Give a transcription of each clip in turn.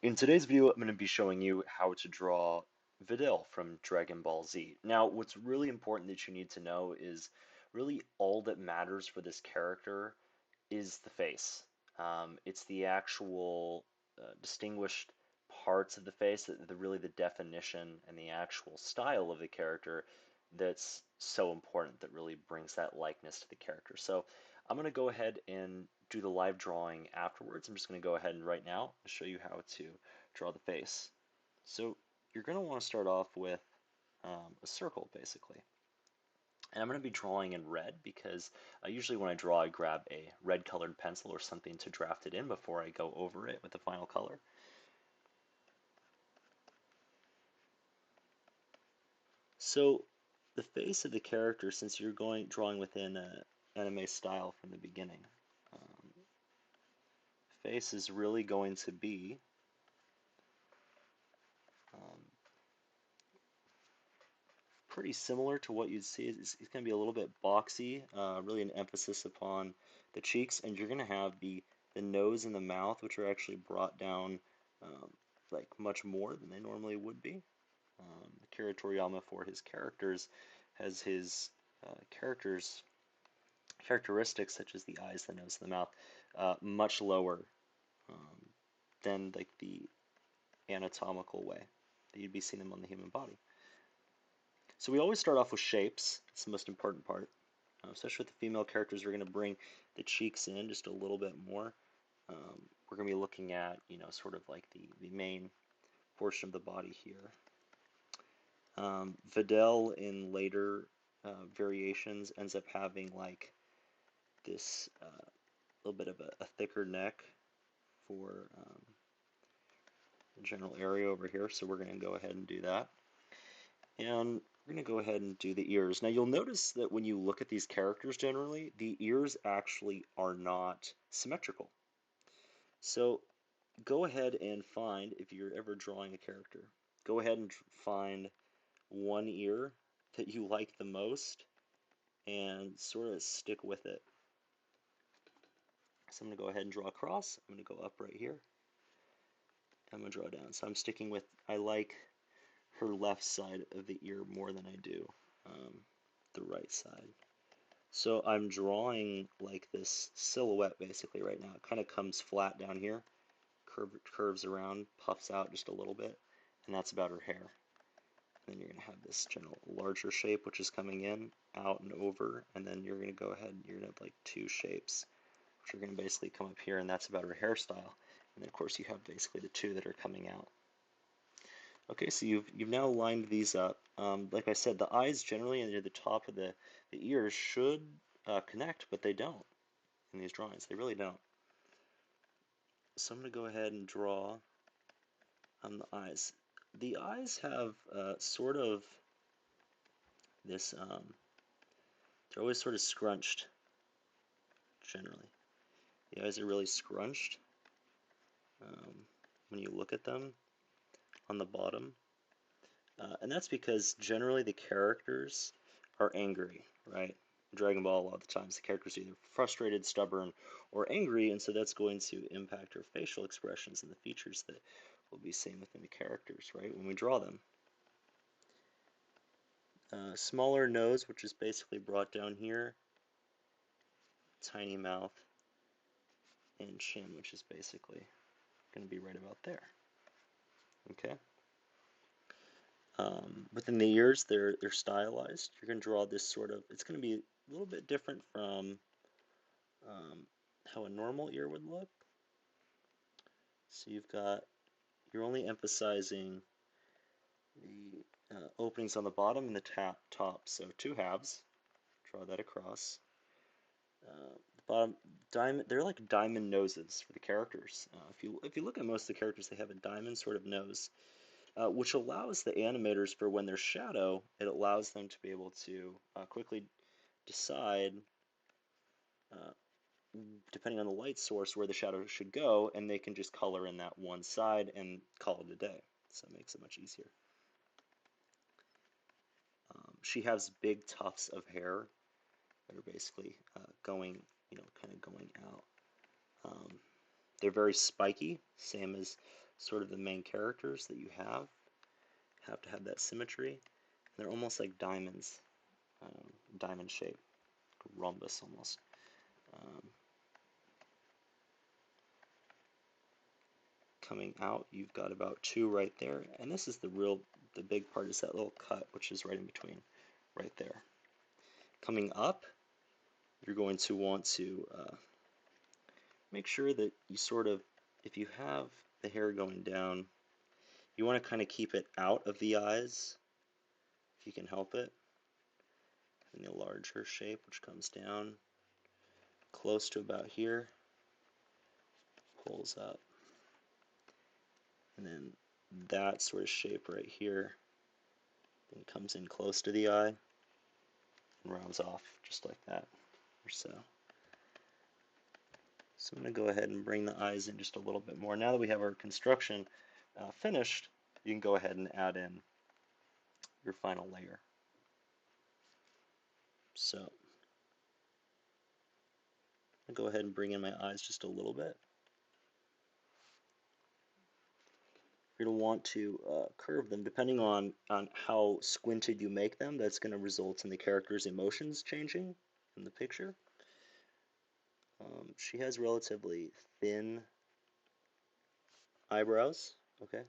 In today's video, I'm going to be showing you how to draw Videl from Dragon Ball Z. Now, what's really important that you need to know is really all that matters for this character is the face. It's the actual distinguished parts of the face, really the definition and the actual style of the character that's so important, that really brings that likeness to the character. So I'm going to go ahead and do the live drawing afterwards. I'm just going to go ahead and right now show you how to draw the face. So you're going to want to start off with a circle, basically. And I'm going to be drawing in red because usually when I draw, I grab a red colored pencil or something to draft it in before I go over it with the final color. So the face of the character, since you're drawing within anime style from the beginning, um, face is really going to be um, pretty similar to what you'd see. It's going to be a little bit boxy, really an emphasis upon the cheeks, and you're going to have the nose and the mouth, which are actually brought down um, like much more than they normally would be. Akira Toriyama, for his characters, has his characters characteristics such as the eyes, the nose, and the mouth much lower um, than like the anatomical way that you'd be seeing them on the human body. So we always start off with shapes. It's the most important part. Especially with the female characters, we're going to bring the cheeks in just a little bit more. We're going to be looking at, sort of like the main portion of the body here. Videl in later variations ends up having like this little bit of a thicker neck for the general area over here. So we're going to go ahead and do that. And we're going to go ahead and do the ears. Now you'll notice that when you look at these characters generally, the ears actually are not symmetrical. So go ahead and find, if you're ever drawing a character, go ahead and find one ear that you like the most and sort of stick with it. So I'm going to go ahead and draw across. I'm going to go up right here. I'm going to draw down. So I'm sticking with, I like her left side of the ear more than I do the right side. So I'm drawing like this silhouette basically right now. It kind of comes flat down here, curves around, puffs out just a little bit, and that's about her hair. And then you're going to have this general larger shape which is coming in, out and over, and then you're going to go ahead and you're going to have like two shapes which are going to basically come up here, and that's about her hairstyle. And then of course you have basically the two that are coming out. Okay, so you've now lined these up. Like I said, the eyes generally near the top of the ears should connect, but they don't in these drawings. They really don't. So I'm going to go ahead and draw the eyes. The eyes have sort of this, they're always sort of scrunched, generally. The eyes are really scrunched um, when you look at them on the bottom. And that's because generally the characters are angry, right? Dragon Ball, a lot of the times the characters are either frustrated, stubborn, or angry, and so that's going to impact our facial expressions and the features that we'll be seeing within the characters, right, when we draw them. Smaller nose, which is basically brought down here, tiny mouth, and chin, which is basically going to be right about there. Okay. Within the ears, they're stylized. You're going to draw this sort of. It's going to be a little bit different from um, how a normal ear would look. So you're only emphasizing the openings on the bottom and the top. So two halves. Draw that across. The bottom they're like diamond noses for the characters. If you look at most of the characters, they have a diamond sort of nose, which allows the animators for when there's shadow, it allows them to be able to quickly decide, uh, depending on the light source, where the shadow should go, and they can just color in that one side and call it a day. So it makes it much easier. She has big tufts of hair that are basically going, kind of going out. They're very spiky, same as sort of the main characters that you have to have that symmetry. They're almost like diamonds, diamond shape, rhombus almost. Um, Coming out, you've got about 2 right there, and this is the big part is that little cut, which is right in between, right there. Coming up, you're going to want to make sure that you sort of, if you have the hair going down, you want to kind of keep it out of the eyes, if you can help it. And the larger shape, which comes down close to about here, pulls up. And then that sort of shape right here, then comes in close to the eye and rounds off just like that, or so. So I'm going to go ahead and bring the eyes in just a little bit more. Now that we have our construction finished, you can go ahead and add in your final layer. So I'll go ahead and bring in my eyes just a little bit. You're going to want to curve them depending on how squinted you make them. That's going to result in the character's emotions changing in the picture. She has relatively thin eyebrows. Okay.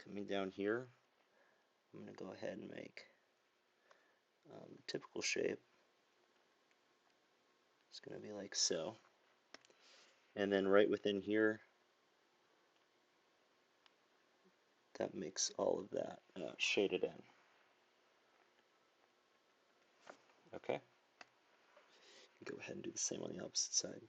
Coming down here, I'm going to go ahead and make the typical shape. It's going to be like so. And then right within here, that makes all of that shaded in. Okay. Go ahead and do the same on the opposite side.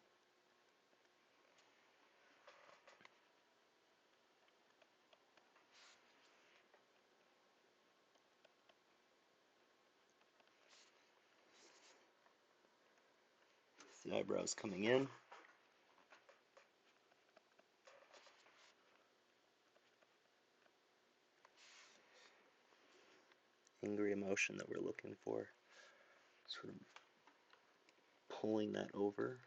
The eyebrows coming in. Angry emotion that we're looking for. Sort of pulling that over.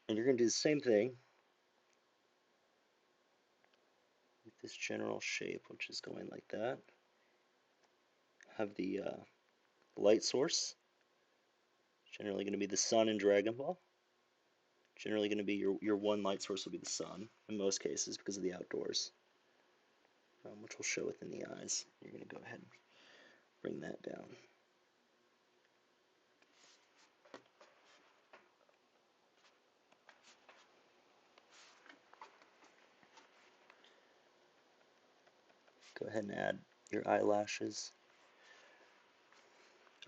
And you're going to do the same thing with this general shape, which is going like that. Have the light source, generally going to be the sun in Dragon Ball. Generally going to be your one light source will be the sun in most cases because of the outdoors, which will show within the eyes. You're going to go ahead and bring that down. Go ahead and add your eyelashes.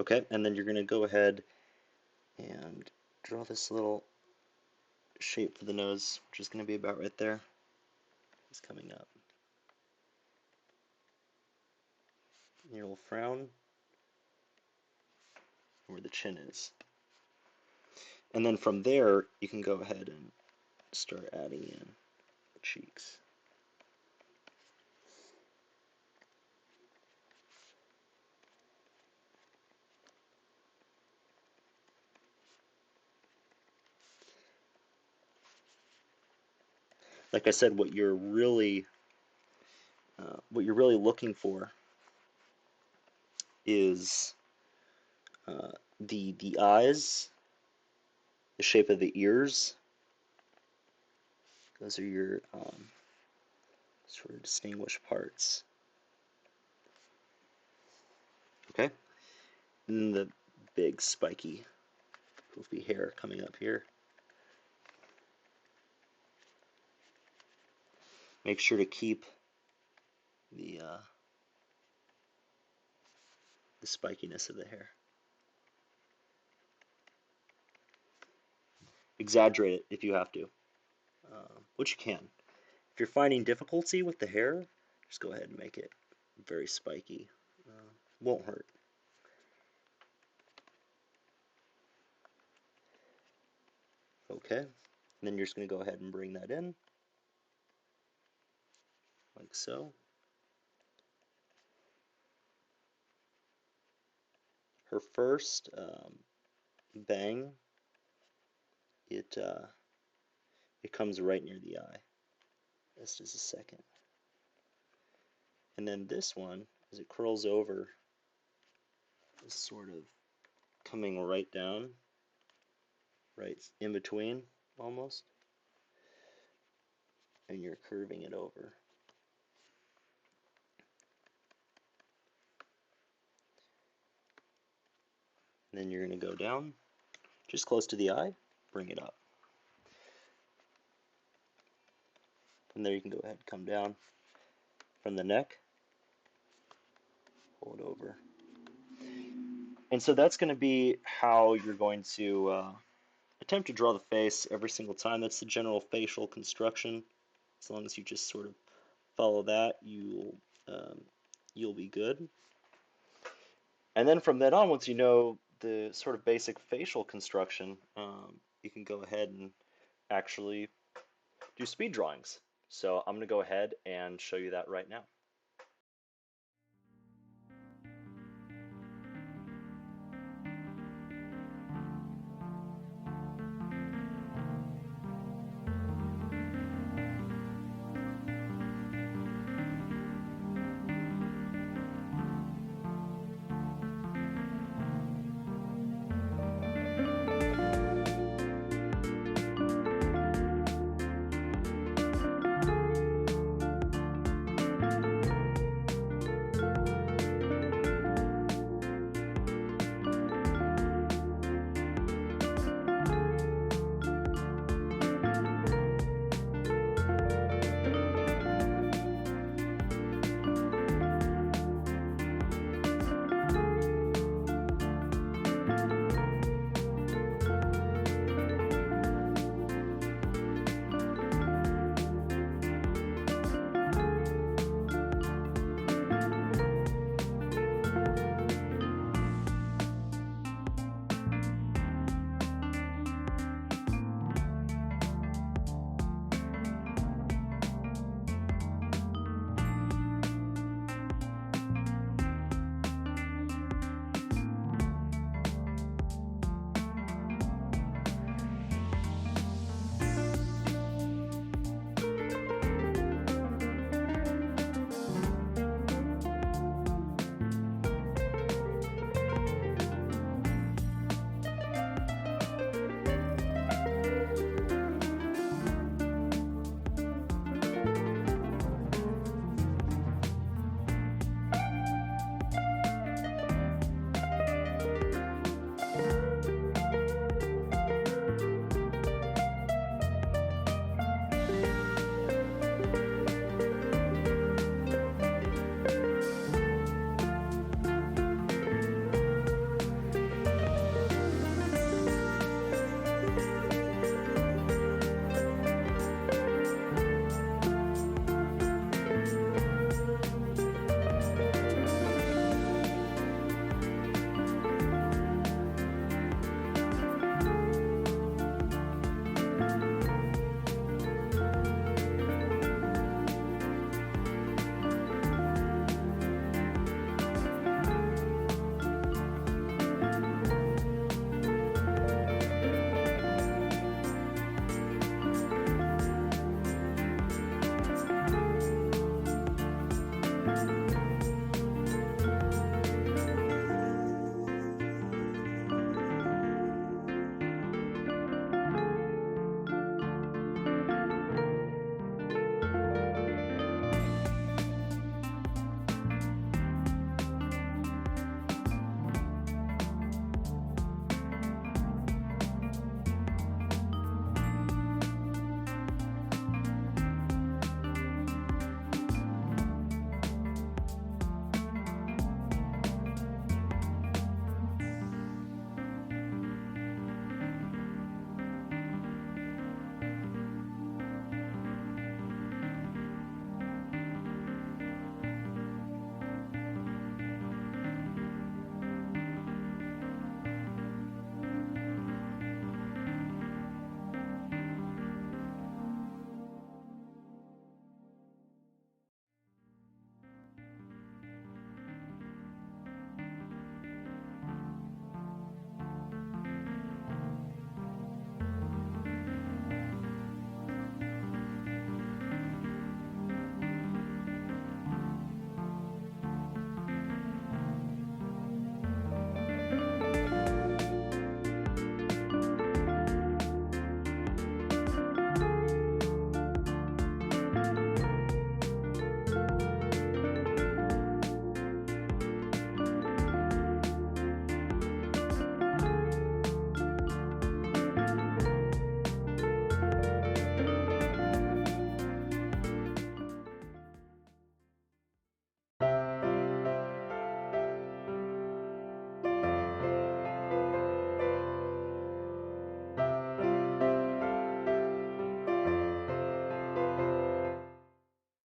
Okay, and then you're going to go ahead and draw this little shape for the nose, which is going to be about right there. It's coming up. Your little frown, where the chin is. And then from there, you can go ahead and start adding in the cheeks. Like I said, what you're really looking for is the eyes, the shape of the ears. Those are your sort of distinguished parts. Okay, and the big spiky, poofy hair coming up here. Make sure to keep the spikiness of the hair. Exaggerate it if you have to, which you can. If you're finding difficulty with the hair, just go ahead and make it very spiky. Won't hurt. Okay, and then you're just going to go ahead and bring that in, like so. Her first bang, it it comes right near the eye. Just as a second. And then this one, as it curls over, is sort of coming right down, right in between almost, and you're curving it over. And then you're going to go down just close to the eye, bring it up. From there you can go ahead and come down from the neck, pull it over. And so that's going to be how you're going to attempt to draw the face every single time. That's the general facial construction. As long as you just sort of follow that, you'll be good. And then from then on, once you know the sort of basic facial construction, you can go ahead and actually do speed drawings. So I'm going to go ahead and show you that right now.